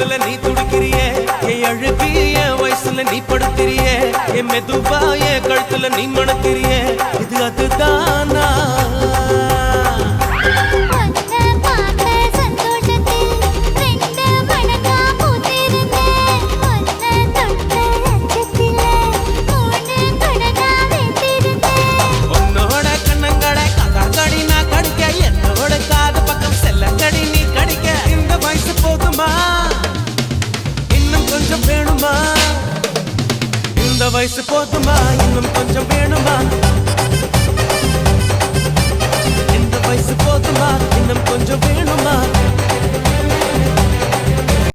தொடுதல நீ துடிக்கிறியே என் அழுகி என் வயசுல நீ படுத்திரியே என் மெதுவா என் கழுத்துல நீ மணக்கிறியே இது அதுதானா இந்த வயசு போதுமா இன்னும் கொஞ்சம் வேணுமா இந்த வயசு போதுமா இன்னும் கொஞ்சம் வேணுமா